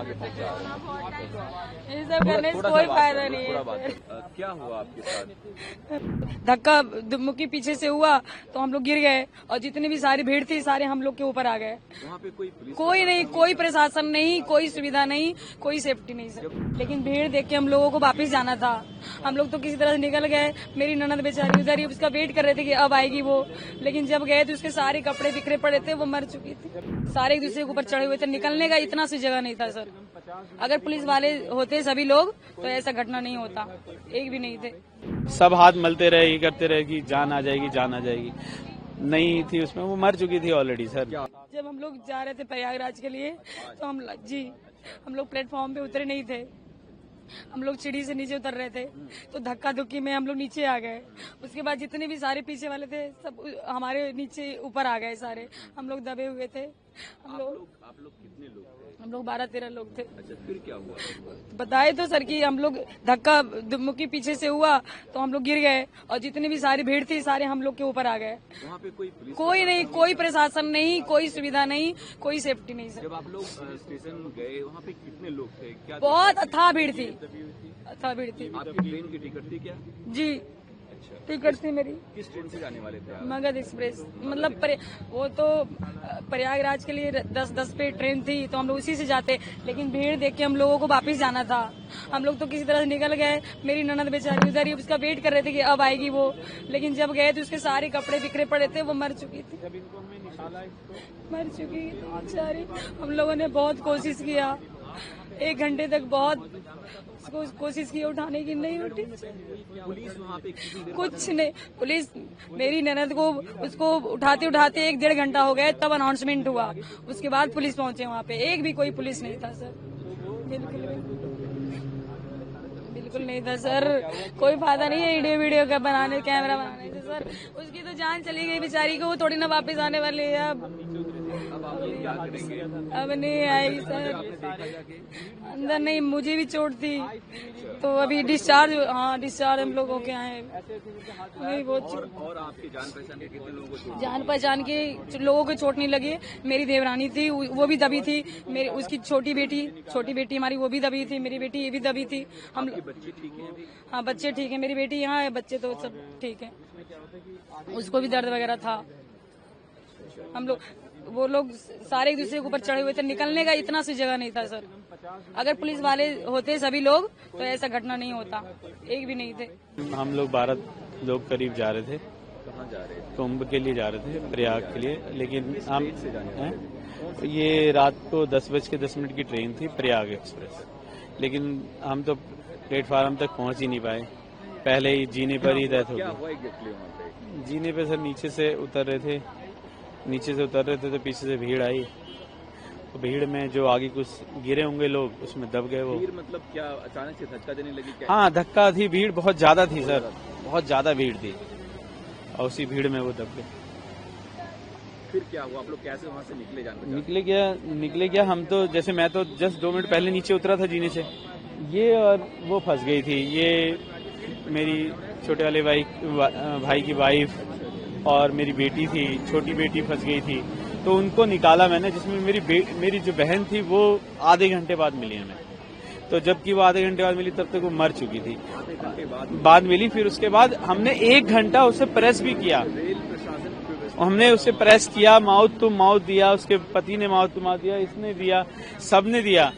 पे पहुंचा। ये सब करने से कोई फायदा नहीं है। क्या हुआ आपके साथ? धक्का मुक्की पीछे से हुआ तो हम लोग गिर गए और जितनी भी सारी भीड़ थी सारे हम लोग के ऊपर आ गए। वहाँ पे कोई पुलिस कोई नहीं, कोई प्रशासन नहीं, कोई सुविधा नहीं, कोई सेफ्टी नहीं सर। लेकिन भीड़ देख के हम लोगों को वापस जाना था। हम लोग तो किसी तरह से निकल गए। मेरी ननद बेचारी उधर ही उसका वेट कर रहे थे कि अब आएगी वो, लेकिन जब गए तो उसके सारे कपड़े बिखरे पड़े थे, वो मर चुकी थी। सारे एक दूसरे के ऊपर चढ़े हुए थे, निकलने का इतना सी जगह नहीं था सर। अगर पुलिस वाले होते सभी लोग तो ऐसा घटना नहीं होता, एक भी नहीं थे। सब हाथ मलते रहे, ये करते रहे कि जान आ जाएगी, जान आ जाएगी। नहीं थी उसमें, वो मर चुकी थी ऑलरेडी सर। जब हम लोग जा रहे थे प्रयागराज के लिए तो हम लोग प्लेटफॉर्म पे उतरे नहीं थे। हम लोग सीढ़ी से नीचे उतर रहे थे तो धक्का धुक्की में हम लोग नीचे आ गए। उसके बाद जितने भी सारे पीछे वाले थे सब हमारे नीचे ऊपर आ गए सारे। हम लोग दबे हुए थे। आप लोग कितने लोग थे? हम लोग 12-13 लोग थे। अच्छा, फिर क्या हुआ? बताए तो सर कि हम लोग धक्का मुक्की पीछे से हुआ तो हम लोग गिर गए और जितनी भी सारी भीड़ थी सारे हम लोग के ऊपर आ गए। वहाँ पे कोई पुलिस कोई नहीं, कोई प्रशासन नहीं, कोई सुविधा नहीं, कोई सेफ्टी नहीं सर। जब आप लोग स्टेशन गए वहाँ पे कितने लोग थे? क्या बहुत अथाह भीड़ थी, अथाह भीड़ थी। आपकी ट्रेन की टिकट थी क्या? जी टिकट थी मेरी। किस ट्रेन से जाने वाले थे आप? मगध एक्सप्रेस। मतलब वो तो प्रयागराज के लिए 10-10 पे ट्रेन थी तो हम लोग उसी से जाते, लेकिन भीड़ देख के हम लोगों को वापस जाना था। हम लोग तो किसी तरह से निकल गए। मेरी ननद बेचारी उधर ही उसका वेट कर रहे थे कि अब आएगी वो, लेकिन जब गए तो उसके सारे कपड़े बिखरे पड़े थे, वो मर चुकी थी। मर चुकी थी बेचारी। हम लोगों ने बहुत कोशिश किया, 1 घंटे तक बहुत कोशिश की उठाने की, नहीं उठी। पुलिस वहाँ पे कुछ नहीं, पुलिस मेरी ननद को उसको उठाते उठाते 1-1.5 घंटा हो गया, तब अनाउंसमेंट हुआ। उसके बाद पुलिस पहुंचे वहाँ पे। एक भी कोई पुलिस नहीं था सर, बिल्कुल नहीं था सर। कोई फायदा नहीं है वीडियो का बनाने, कैमरा बनाने से सर। उसकी तो जान चली गई बेचारी को, वो थोड़ी ना वापस आने वाली है। अब नहीं आई सर। अंदर नहीं, मुझे भी चोट थी तो अभी डिस्चार्ज हम लोग होके आए। नहीं वो और आपकी जान पहचान के कितने लोगों को? जान पहचान के लोगों को चोट नहीं लगी। मेरी देवरानी थी, वो भी दबी थी। मेरी उसकी छोटी बेटी हमारी वो भी दबी थी। मेरी बेटी ये भी दबी थी। हम बच्चे ठीक हैं अभी? हाँ बच्चे ठीक है। मेरी बेटी यहाँ है, बच्चे तो सब ठीक है। उसको भी दर्द वगैरह था। हम लोग वो लोग सारे एक दूसरे के ऊपर चढ़े हुए थे, निकलने का इतना सी जगह नहीं था सर। अगर पुलिस वाले होते सभी लोग तो ऐसा घटना नहीं होता, एक भी नहीं थे। हम लोग 12 लोग करीब जा रहे थे। कहाँ जा रहे थे? कुंभ के लिए जा रहे थे, प्रयाग के लिए। लेकिन हम ये रात को 10:10 की ट्रेन थी, प्रयाग एक्सप्रेस। लेकिन हम तो प्लेटफार्म तक पहुंच ही नहीं पाए, पहले ही जीने पर ही डेथ हो गई। जीने पे सर नीचे से उतर रहे थे तो पीछे से भीड़ आई। तो भीड़ में जो आगे कुछ गिरे होंगे लोग, उसमें दब गए वो। भीड़ मतलब क्या अचानक से धक्का देने लगी क्या? हाँ धक्का थी, भीड़ बहुत ज्यादा थी सर, बहुत ज्यादा भीड़ थी और उसी भीड़ में वो दब गए। फिर क्या हुआ? आप लोग कैसे वहाँ से निकले? निकले क्या हम तो, जैसे मैं तो जस्ट 2 मिनट पहले नीचे उतरा था जीने से, ये और वो फंस गई थी। ये मेरी छोटे वाले भाई की वाइफ और मेरी बेटी थी, छोटी बेटी फंस गई थी। तो उनको निकाला मैंने, जिसमें मेरी जो बहन थी वो आधे घंटे बाद मिली हमें। तो जबकि वो आधे घंटे बाद मिली तब तक वो मर चुकी थी। आधे घंटे बाद मिली। फिर उसके बाद हमने 1 घंटा उसे प्रेस भी किया। हमने उसे प्रेस किया, माउथ टू माउथ दिया, उसके पति ने माउथ टू माउथ दिया, इसने दिया, सबने दिया।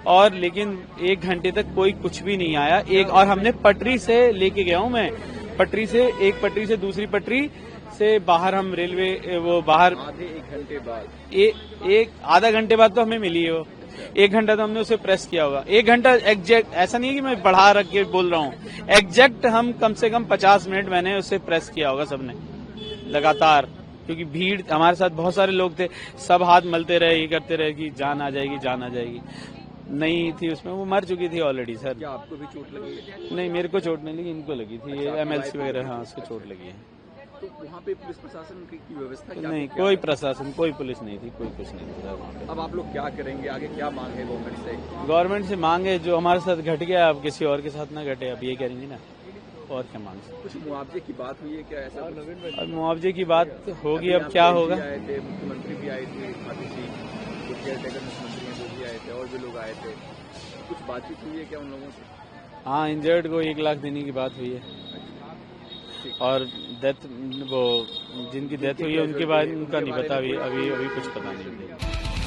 और लेकिन 1 घंटे तक कोई कुछ भी नहीं आया। और हमने पटरी से लेके गया हूँ मैं, एक पटरी से दूसरी पटरी से बाहर हम रेलवे वो बाहर आधे 1 घंटे बाद एक आधा घंटे बाद तो हमें मिली है वो। 1 घंटा तो हमने उसे प्रेस किया होगा। 1 घंटा एग्जैक्ट, ऐसा नहीं है कि मैं बढ़ा रख के बोल रहा हूँ, एग्जैक्ट हम कम से कम 50 मिनट मैंने उसे प्रेस किया होगा सबने लगातार। क्योंकि भीड़, हमारे साथ बहुत सारे लोग थे, सब हाथ मलते रहे, ये करते रहे कि जान आ जाएगी, जान आ जाएगी। नहीं थी उसमें, वो मर चुकी थी ऑलरेडी सर। क्या आपको भी चोट लगी? नहीं, मेरे को चोट नहीं लगी, इनको लगी थी। ये MLC वगैरह, हाँ उसको चोट लगी है। तो वहाँ पे पुलिस प्रशासन की व्यवस्था क्या? नहीं, कोई प्रशासन, कोई पुलिस नहीं थी, कोई कुछ नहीं था वहाँ पे। अब आप लोग क्या करेंगे? आगे क्या मांग है गवर्नमेंट से? गवर्नमेंट से मांग है, जो हमारे साथ घट गया अब किसी और के साथ ना घटे, अब ये करेंगे ना, और क्या मांग सकते। कुछ मुआवजे की बात हुई है क्या? ऐसा अब मुआवजे की बात होगी, अब क्या होगा। मुख्यमंत्री भी आए थे, खाती जी, केयर टेकर मुख्यमंत्री हैं, वो भी आए थे, और और भी लोग आए थे, कुछ बातचीत हुई है क्या उन लोगों से? हाँ, इंजर्ड को 1 लाख देने की बात हुई है और डेथ वो जिनकी डेथ हुई है उनके बारे में उनका नहीं पता, अभी कुछ पता नहीं।